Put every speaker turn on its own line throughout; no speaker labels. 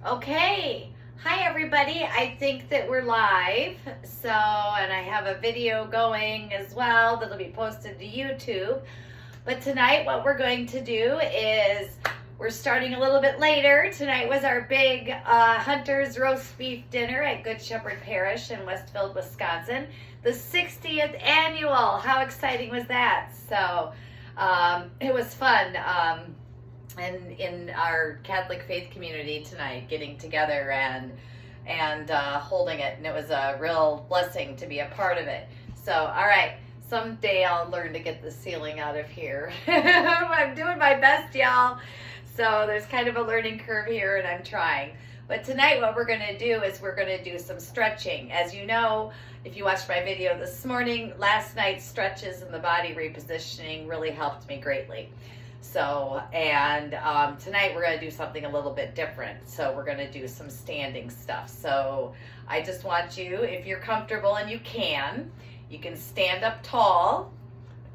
Okay. Hi, everybody. I think that we're live. And I have a video going as well that'll be posted to YouTube. But tonight, what we're going to do is we're starting a little bit later. Tonight was our big Hunter's roast beef dinner at Good Shepherd Parish in Westfield, Wisconsin. The 60th annual. How exciting was that? It was fun. And in our Catholic faith community tonight, getting together and holding it, and it was a real blessing to be a part of it. So, all right, someday I'll learn to get the ceiling out of here. I'm doing my best, y'all. So there's kind of a learning curve here, and I'm trying. But tonight, what we're going to do is we're going to do some stretching. As you know, if you watched my video this morning, last night's stretches and the body repositioning really helped me greatly. Tonight we're going to do something a little bit different. So we're going to do some standing stuff. So I just want you, if you're comfortable and you can stand up tall,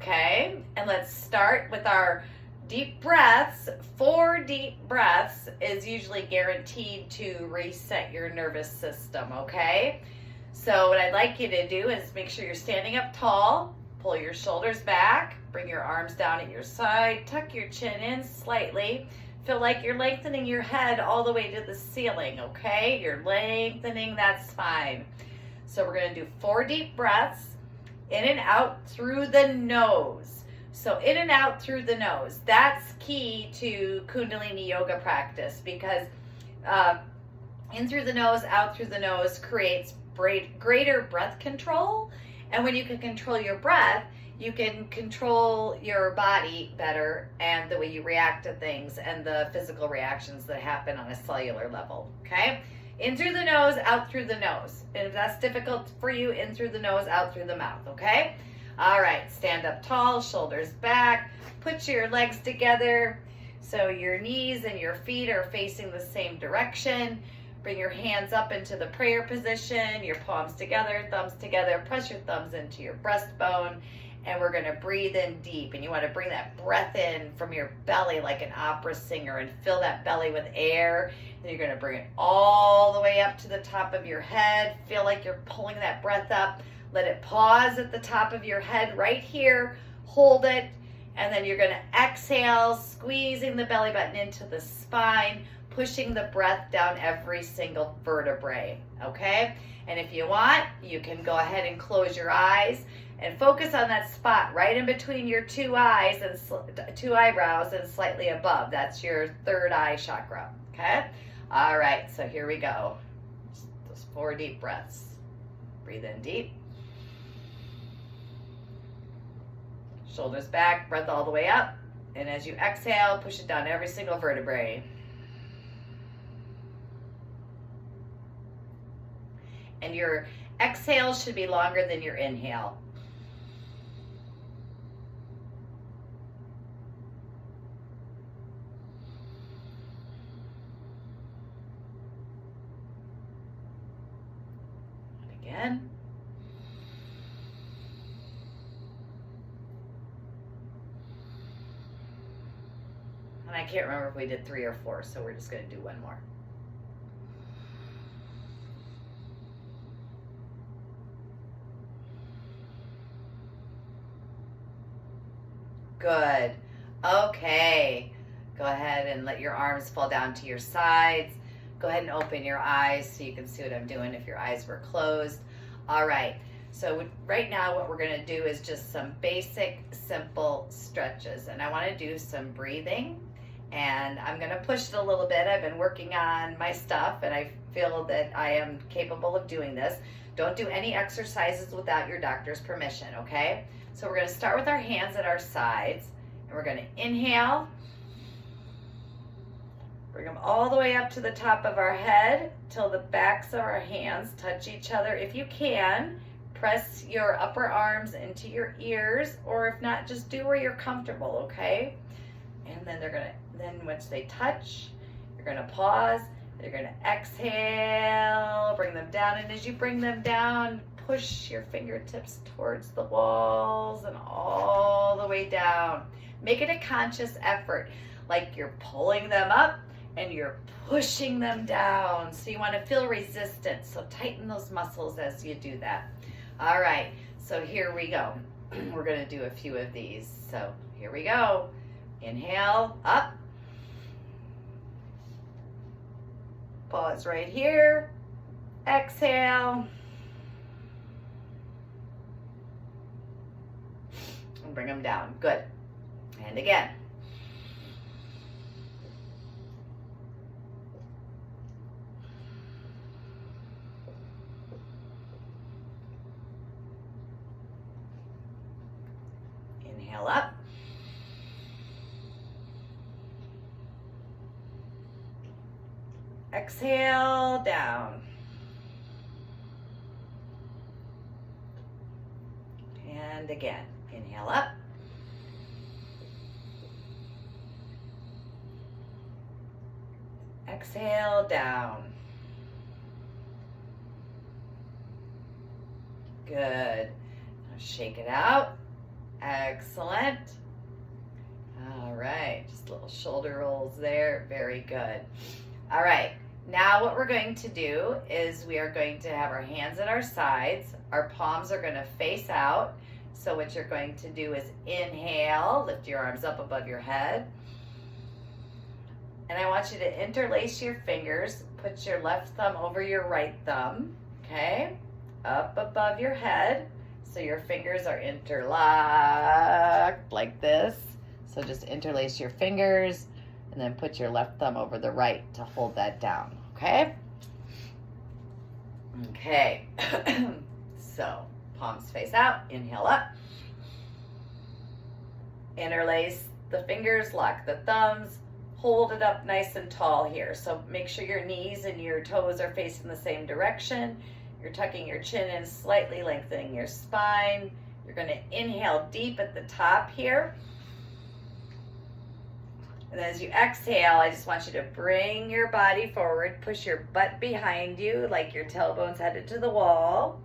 okay? And let's start with our deep breaths. 4 deep breaths is usually guaranteed to reset your nervous system, okay? So what I'd like you to do is make sure you're standing up tall. Pull your shoulders back, bring your arms down at your side, tuck your chin in slightly. Feel like you're lengthening your head all the way to the ceiling, okay? You're lengthening, that's fine. So we're gonna do 4 deep breaths, in and out through the nose. So in and out through the nose, that's key to kundalini yoga practice because in through the nose, out through the nose creates greater breath control. And when you can control your breath, you can control your body better and the way you react to things and the physical reactions that happen on a cellular level, okay? In through the nose, out through the nose. And if that's difficult for you, in through the nose, out through the mouth, okay? All right, stand up tall, shoulders back. Put your legs together so your knees and your feet are facing the same direction. Bring your hands up into the prayer position, your palms together, thumbs together. Press your thumbs into your breastbone, and we're going to breathe in deep. And you want to bring that breath in from your belly like an opera singer and fill that belly with air. Then you're going to bring it all the way up to the top of your head. Feel like you're pulling that breath up. Let it pause at the top of your head right here. Hold it. And then you're going to exhale, squeezing the belly button into the spine, pushing the breath down every single vertebrae, okay? And if you want, you can go ahead and close your eyes and focus on that spot right in between your 2 eyes and 2 eyebrows and slightly above. That's your 3rd eye chakra, okay? All right, so here we go. Those 4 deep breaths. Breathe in deep. Shoulders back, breath all the way up. And as you exhale, push it down every single vertebrae. And your exhale should be longer than your inhale. And again. And I can't remember if we did 3 or 4, so we're just going to do 1 more. Good. Okay. Go ahead and let your arms fall down to your sides. Go ahead and open your eyes so you can see what I'm doing if your eyes were closed. All right. So right now what we're going to do is just some basic, simple stretches. And I want to do some breathing. And I'm going to push it a little bit. I've been working on my stuff and I feel that I am capable of doing this. Don't do any exercises without your doctor's permission, okay? So we're going to start with our hands at our sides, and we're going to inhale, bring them all the way up to the top of our head till the backs of our hands touch each other. If you can, press your upper arms into your ears, or if not, just do where you're comfortable, okay? And then then once they touch, you're going to pause, you're going to exhale, bring them down, and as you bring them down, push your fingertips towards the walls and all the way down. Make it a conscious effort, like you're pulling them up and you're pushing them down. So you want to feel resistance. So tighten those muscles as you do that. All right, so here we go. We're going to do a few of these. So here we go. Inhale, up. Pause right here. Exhale. And bring them down. Good. And again. Inhale up. Exhale down. And again. Inhale up. Exhale down. Good. Now shake it out. Excellent. All right. Just little shoulder rolls there. Very good. All right. Now what we're going to do is we are going to have our hands at our sides. Our palms are going to face out. So what you're going to do is inhale, lift your arms up above your head. And I want you to interlace your fingers. Put your left thumb over your right thumb, okay? Up above your head. So your fingers are interlocked like this. So just interlace your fingers and then put your left thumb over the right to hold that down, okay? Okay. So palms face out, inhale up. Interlace the fingers, lock the thumbs, hold it up nice and tall here. So make sure your knees and your toes are facing the same direction. You're tucking your chin in, slightly lengthening your spine. You're going to inhale deep at the top here. And then as you exhale, I just want you to bring your body forward, push your butt behind you like your tailbone's headed to the wall.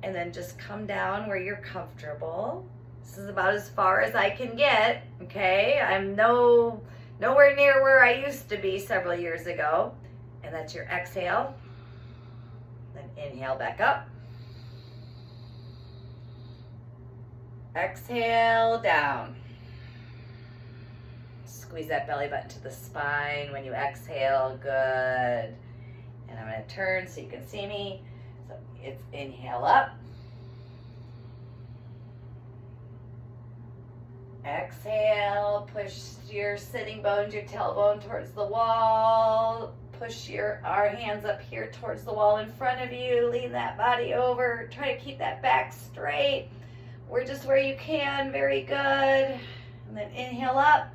And then just come down where you're comfortable. This is about as far as I can get, okay? I'm nowhere near where I used to be several years ago. And that's your exhale. Then inhale back up. Exhale down. Squeeze that belly button to the spine when you exhale. Good. And I'm going to turn so you can see me. So it's inhale up. Exhale, push your sitting bones, your tailbone towards the wall. Push our hands up here towards the wall in front of you. Lean that body over. Try to keep that back straight. We're just where you can. Very good. And then inhale up.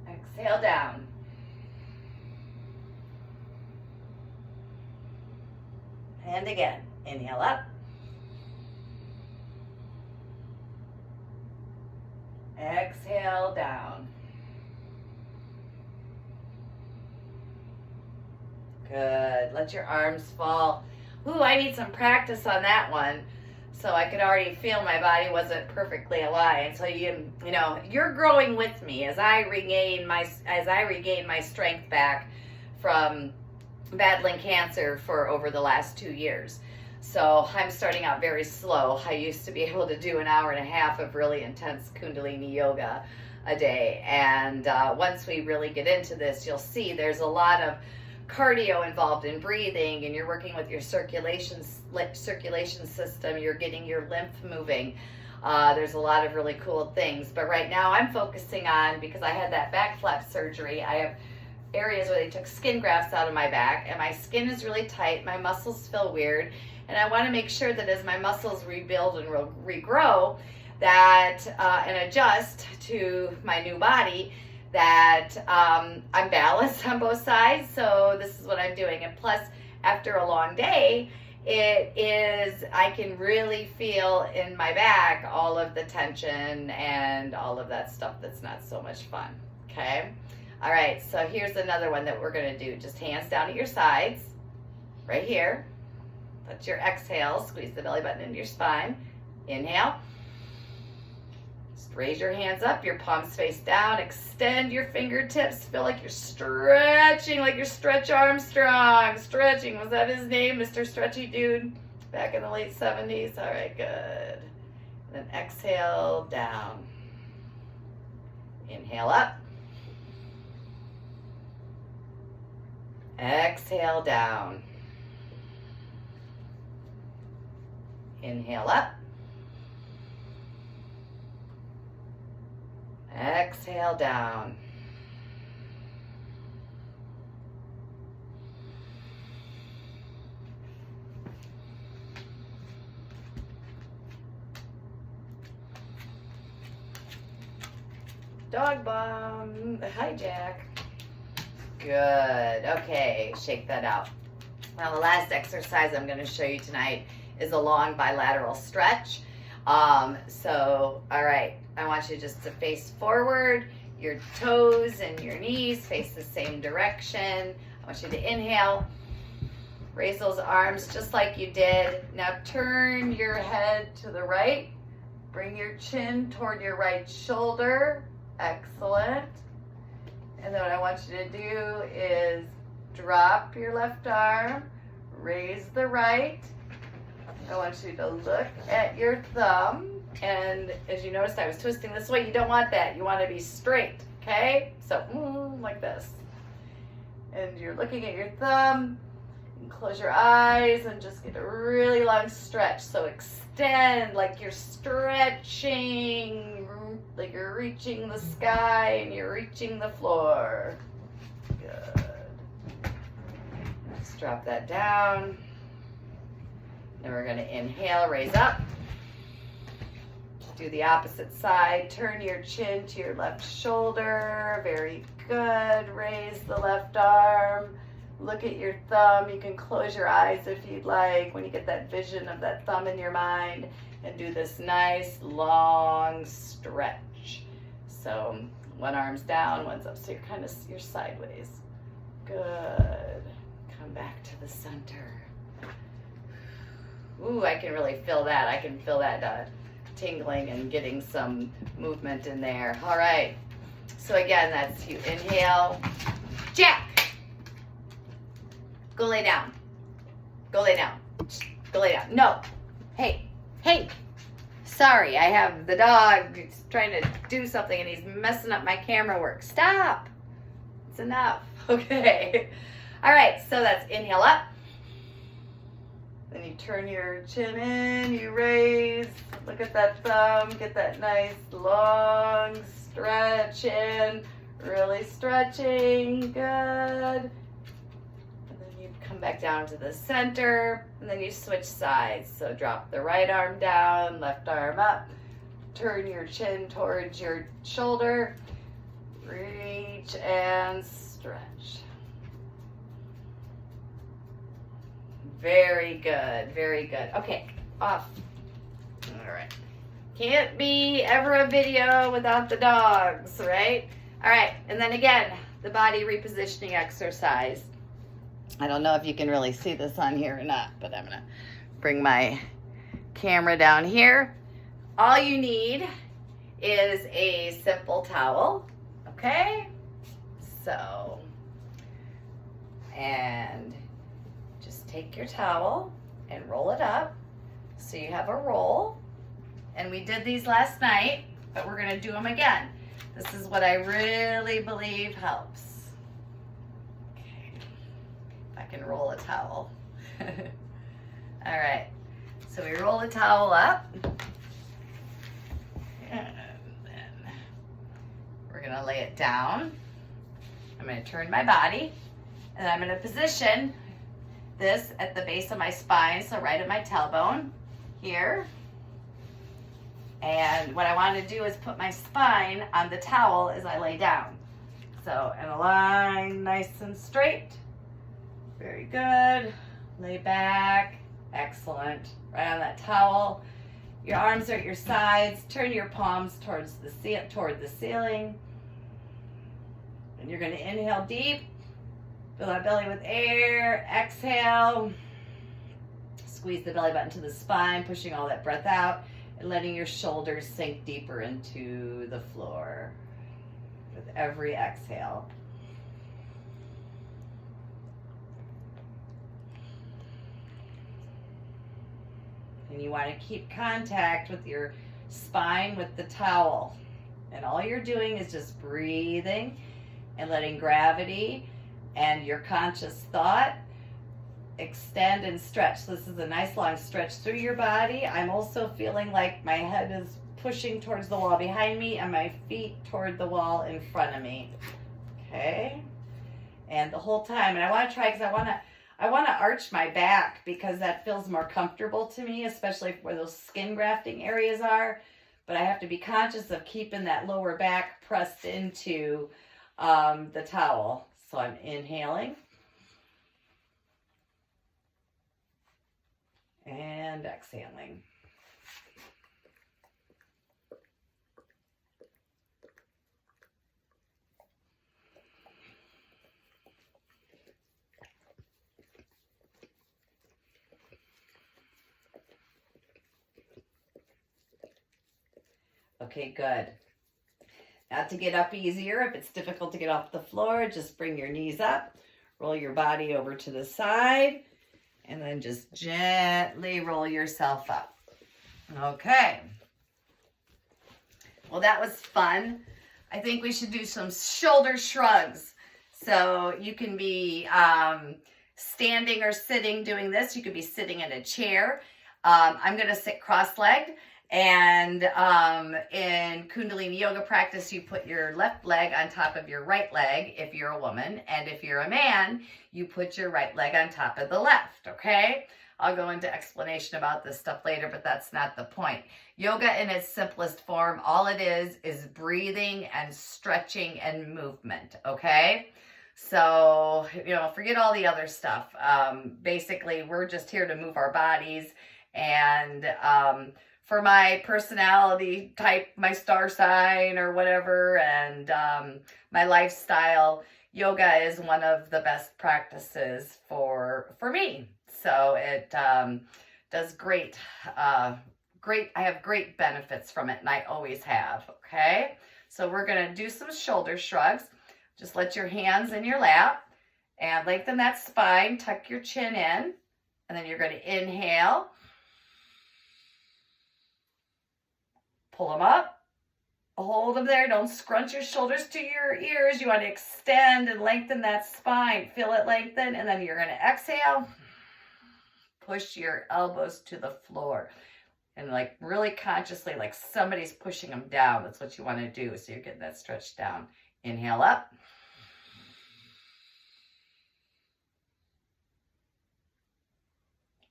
Exhale down. And again. Inhale up. Exhale down. Good. Let your arms fall. Ooh, I need some practice on that one. So I could already feel my body wasn't perfectly aligned. So you know, you're growing with me as I regain my strength back from battling cancer for over the last 2 years. So I'm starting out very slow. I used to be able to do an hour and a half of really intense kundalini yoga a day. And once we really get into this, you'll see there's a lot of cardio involved in breathing, and you're working with your circulation system. You're getting your lymph moving. There's a lot of really cool things. But right now I'm focusing on, because I had that back flap surgery, I have areas where they took skin grafts out of my back, and my skin is really tight. My muscles feel weird. And I want to make sure that as my muscles rebuild and regrow, that and adjust to my new body, that I'm balanced on both sides. So this is what I'm doing. And plus, after a long day, I can really feel in my back all of the tension and all of that stuff that's not so much fun. Okay? All right, so here's another one that we're going to do. Just hands down at your sides, right here. That's your exhale. Squeeze the belly button into your spine. Inhale. Just raise your hands up, your palms face down, extend your fingertips, feel like you're stretching, like you're Stretch Armstrong. Stretching, was that his name, Mr. Stretchy Dude, back in the late 70s? All right, good. Then exhale, down. Inhale up. Exhale, down. Inhale up. Exhale, down. Dog bomb. Hi, Jack. Good. Okay, shake that out. Now, the last exercise I'm going to show you tonight is a long bilateral stretch. All right, I want you just to face forward, your toes and your knees face the same direction. I want you to inhale, raise those arms just like you did. Now turn your head to the right, bring your chin toward your right shoulder. Excellent. And then what I want you to do is drop your left arm, raise the right. I want you to look at your thumb, and as you noticed, I was twisting this way. You don't want that. You want to be straight, okay? So, like this. And you're looking at your thumb, and close your eyes, and just get a really long stretch. So extend like you're stretching, like you're reaching the sky, and you're reaching the floor. Good. Just drop that down. Then we're going to inhale, raise up. Do the opposite side. Turn your chin to your left shoulder. Very good. Raise the left arm. Look at your thumb. You can close your eyes if you'd like when you get that vision of that thumb in your mind. And do this nice long stretch. So one arm's down, one's up. So you're sideways. Good. Come back to the center. Ooh, I can really feel that. I can feel that tingling and getting some movement in there. All right. So again, that's you inhale. Jack. Go lay down. Go lay down. Go lay down. No. Hey. Hey. Sorry, I have the dog trying to do something and he's messing up my camera work. Stop. It's enough. Okay. All right. So that's inhale up. Then you turn your chin in, you raise, look at that thumb, get that nice long stretch in, really stretching, good. And then you come back down to the center, and then you switch sides. So drop the right arm down, left arm up, turn your chin towards your shoulder, reach and stretch. Very good, very good. Okay, off. All right. Can't be ever a video without the dogs, right? All right, and then again, the body repositioning exercise. I don't know if you can really see this on here or not, but I'm gonna bring my camera down here. All you need is a simple towel, okay? So, and just take your towel and roll it up so you have a roll. And we did these last night, but we're gonna do them again. This is what I really believe helps. Okay, if I can roll a towel. All right, so we roll the towel up. And then we're gonna lay it down. I'm gonna turn my body, and I'm gonna position this at the base of my spine, so right at my tailbone here. And what I want to do is put my spine on the towel as I lay down. So in a line, nice and straight. Very good. Lay back. Excellent. Right on that towel. Your arms are at your sides. Turn your palms toward the ceiling. And you're going to inhale deep. Fill that belly with air. Exhale. Squeeze the belly button to the spine, pushing all that breath out. and letting your shoulders sink deeper into the floor with every exhale. And you want to keep contact with your spine with the towel. And all you're doing is just breathing and letting gravity and your conscious thought extend and stretch. So this is a nice long stretch through your body. I'm also feeling like my head is pushing towards the wall behind me and my feet toward the wall in front of me. Okay? And the whole time, and I want to try because I want to arch my back because that feels more comfortable to me, especially where those skin grafting areas are. But I have to be conscious of keeping that lower back pressed into the towel. So I'm inhaling and exhaling. Okay, good. Now to get up easier, if it's difficult to get off the floor, just bring your knees up, roll your body over to the side, and then just gently roll yourself up. Okay. Well, that was fun. I think we should do some shoulder shrugs. So you can be standing or sitting doing this. You could be sitting in a chair. I'm going to sit cross-legged. And in kundalini yoga practice, you put your left leg on top of your right leg if you're a woman. And if you're a man, you put your right leg on top of the left, okay? I'll go into explanation about this stuff later, but that's not the point. Yoga in its simplest form, all it is breathing and stretching and movement, okay? So, forget all the other stuff. Basically, we're just here to move our bodies. And for my personality type, my star sign or whatever, and my lifestyle, yoga is one of the best practices for me. So it does great. I have great benefits from it, and I always have, okay? So we're going to do some shoulder shrugs. Just let your hands in your lap and lengthen that spine, tuck your chin in, and then you're going to inhale. Pull them up, hold them there. Don't scrunch your shoulders to your ears. You want to extend and lengthen that spine. Feel it lengthen, and then you're going to exhale. Push your elbows to the floor. And like really consciously, like somebody's pushing them down. That's what you want to do. So you're getting that stretch down. Inhale up.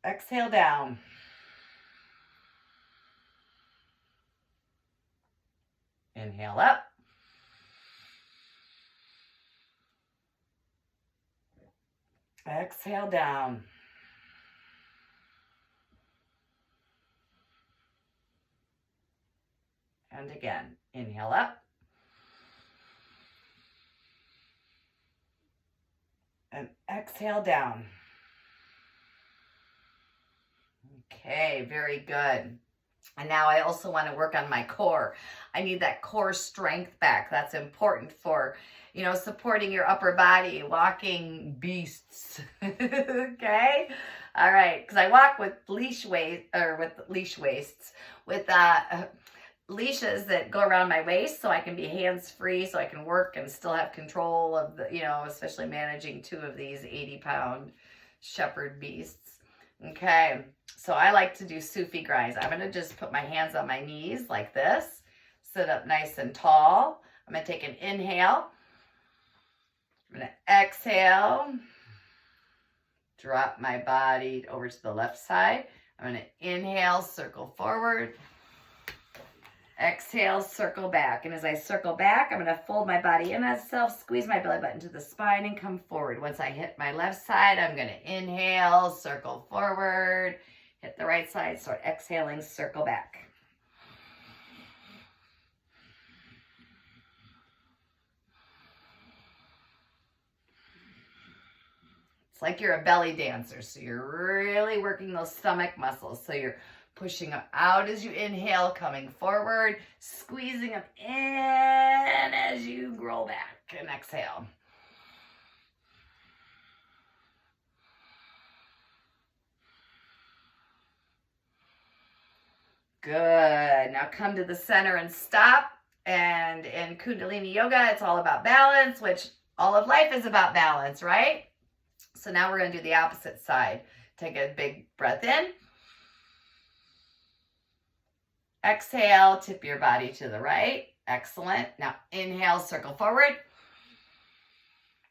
Exhale down. Inhale up. Exhale down. And again, inhale up. And exhale down. Okay, very good. And now I also want to work on my core. I need that core strength back. That's important for, supporting your upper body, walking beasts. Okay? All right. Because I walk with leashes, with leashes that go around my waist so I can be hands-free, so I can work and still have control of especially managing 2 of these 80-pound shepherd beasts. Okay, so I like to do Sufi grinds. I'm going to just put my hands on my knees like this. Sit up nice and tall. I'm going to take an inhale. I'm going to exhale. Drop my body over to the left side. I'm going to inhale, circle forward. Exhale, circle back. And as I circle back, I'm going to fold my body in on itself, squeeze my belly button to the spine, and come forward. Once I hit my left side, I'm going to inhale, circle forward, hit the right side, start exhaling, circle back. It's like you're a belly dancer, so you're really working those stomach muscles. So you're Pushing them out as you inhale, coming forward, squeezing them in as you roll back and exhale. Good. Now come to the center and stop. And in Kundalini Yoga, it's all about balance, which all of life is about balance, right? So now we're going to do the opposite side. Take a big breath in. Exhale, tip your body to the right. Excellent. Now inhale, circle forward.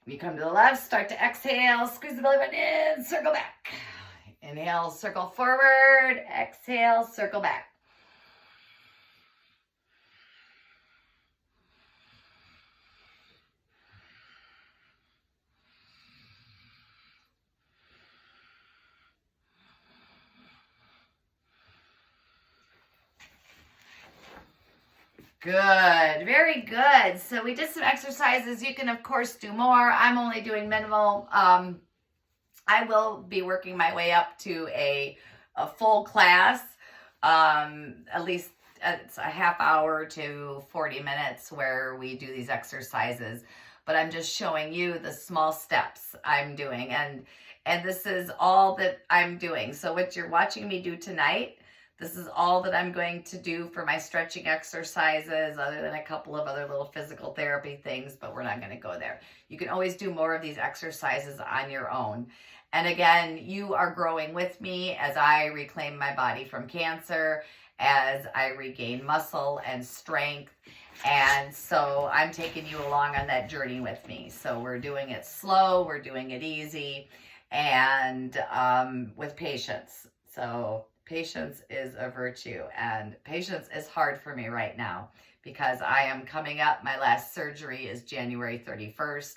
You come to the left, start to exhale, squeeze the belly button in, circle back. Inhale, circle forward. Exhale, circle back. Good, very good. So we did some exercises. You can, of course, do more. I'm only doing minimal. I will be working my way up to a full class, at least it's a half hour to 40 minutes where we do these exercises. But I'm just showing you the small steps I'm doing. And this is all that I'm doing. So what you're watching me do tonight, this is all that I'm going to do for my stretching exercises, other than a couple of other little physical therapy things, but we're not going to go there. You can always do more of these exercises on your own. And again, you are growing with me as I reclaim my body from cancer, as I regain muscle and strength. And so I'm taking you along on that journey with me. So we're doing it slow, we're doing it easy, and with patience. So patience is a virtue, and patience is hard for me right now because I am coming up. My last surgery is January 31st,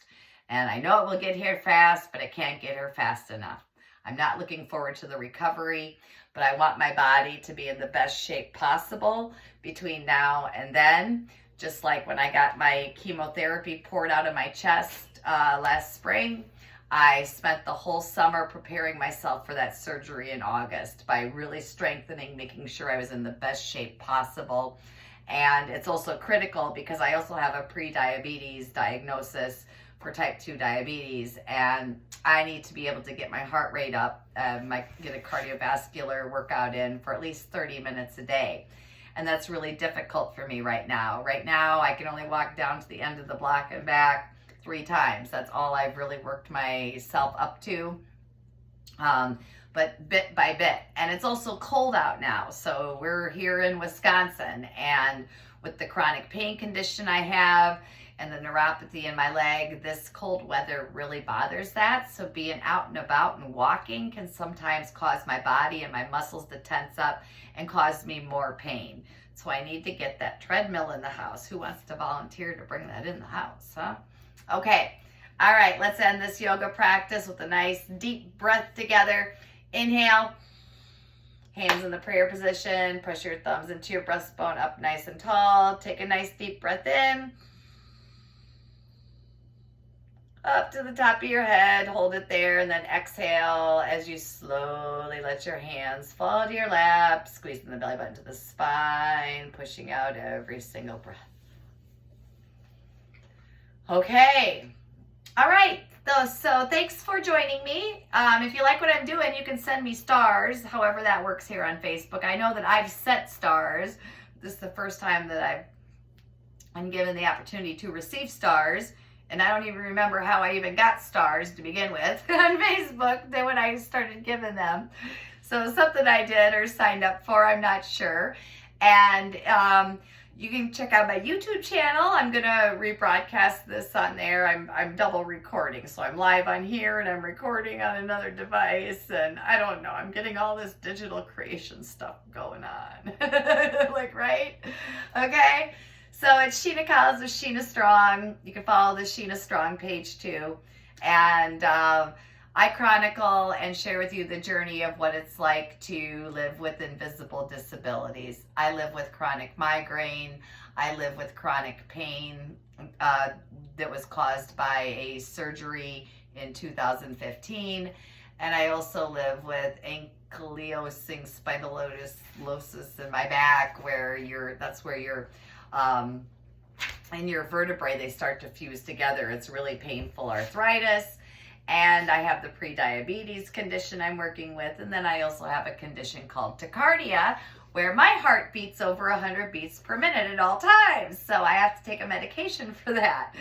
and I know it will get here fast, but it can't get here fast enough. I'm not looking forward to the recovery, but I want my body to be in the best shape possible between now and then. Just like when I got my chemotherapy poured out of my chest last spring, I spent the whole summer preparing myself for that surgery in August by really strengthening, making sure I was in the best shape possible. And it's also critical because I also have a pre-diabetes diagnosis for type 2 diabetes, and I need to be able to get my heart rate up, get a cardiovascular workout in for at least 30 minutes a day. And that's really difficult for me right now. Right now, I can only walk down to the end of the block and back 3 times. That's all I've really worked myself up to, but bit by bit. And it's also cold out now. So we're here in Wisconsin, and with the chronic pain condition I have and the neuropathy in my leg, this cold weather really bothers that. So being out and about and walking can sometimes cause my body and my muscles to tense up and cause me more pain. So I need to get that treadmill in the house. Who wants to volunteer to bring that in the house, huh? Okay, all right, let's end this yoga practice with a nice deep breath together. Inhale, hands in the prayer position, press your thumbs into your breastbone up nice and tall. Take a nice deep breath in. Up to the top of your head, hold it there, and then exhale as you slowly let your hands fall to your lap, squeezing the belly button to the spine, pushing out every single breath. Okay, all right, so thanks for joining me. If you like what I'm doing, you can send me stars, however that works here on Facebook. I know that I've set stars. This is the first time that I'm given the opportunity to receive stars. And I don't even remember how I even got stars to begin with on Facebook then when I started giving them. So something I did or signed up for, I'm not sure. And you can check out my YouTube channel. I'm going to rebroadcast this on there. I'm double recording. So I'm live on here and I'm recording on another device. And I don't know. I'm getting all this digital creation stuff going on. Like, right? Okay. So it's Sheena Collins with Sheena Strong. You can follow the Sheena Strong page too. And I chronicle and share with you the journey of what it's like to live with invisible disabilities. I live with chronic migraine. I live with chronic pain that was caused by a surgery in 2015. And I also live with spondylosis in my back, where that's where your and your vertebrae, they start to fuse together. It's really painful arthritis. And I have the pre-diabetes condition I'm working with. And then I also have a condition called tachycardia, where my heart beats over 100 beats per minute at all times. So I have to take a medication for that.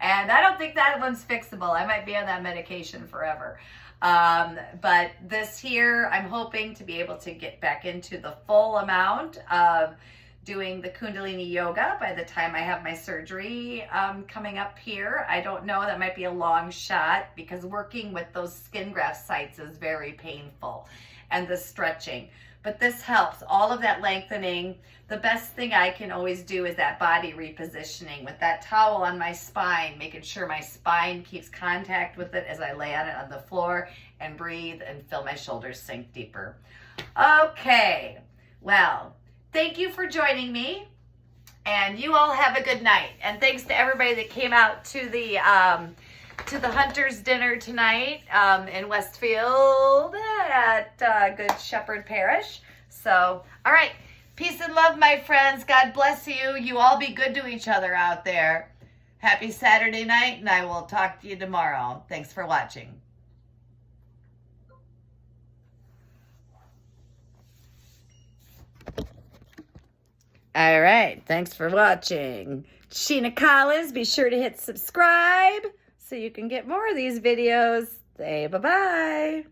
And I don't think that one's fixable. I might be on that medication forever. But this here, I'm hoping to be able to get back into the full amount of doing the kundalini yoga by the time I have my surgery coming up here. I don't know, that might be a long shot, because working with those skin graft sites is very painful, and the stretching. But this helps, all of that lengthening. The best thing I can always do is that body repositioning with that towel on my spine, making sure my spine keeps contact with it as I lay on it on the floor and breathe and feel my shoulders sink deeper. Okay, well, thank you for joining me, and you all have a good night. And thanks to everybody that came out to the Hunter's dinner tonight in Westfield at Good Shepherd Parish. So, all right, peace and love, my friends. God bless you. You all be good to each other out there. Happy Saturday night, and I will talk to you tomorrow. Thanks for watching. All right, thanks for watching. Sheena Collins, be sure to hit subscribe so you can get more of these videos. Say bye-bye.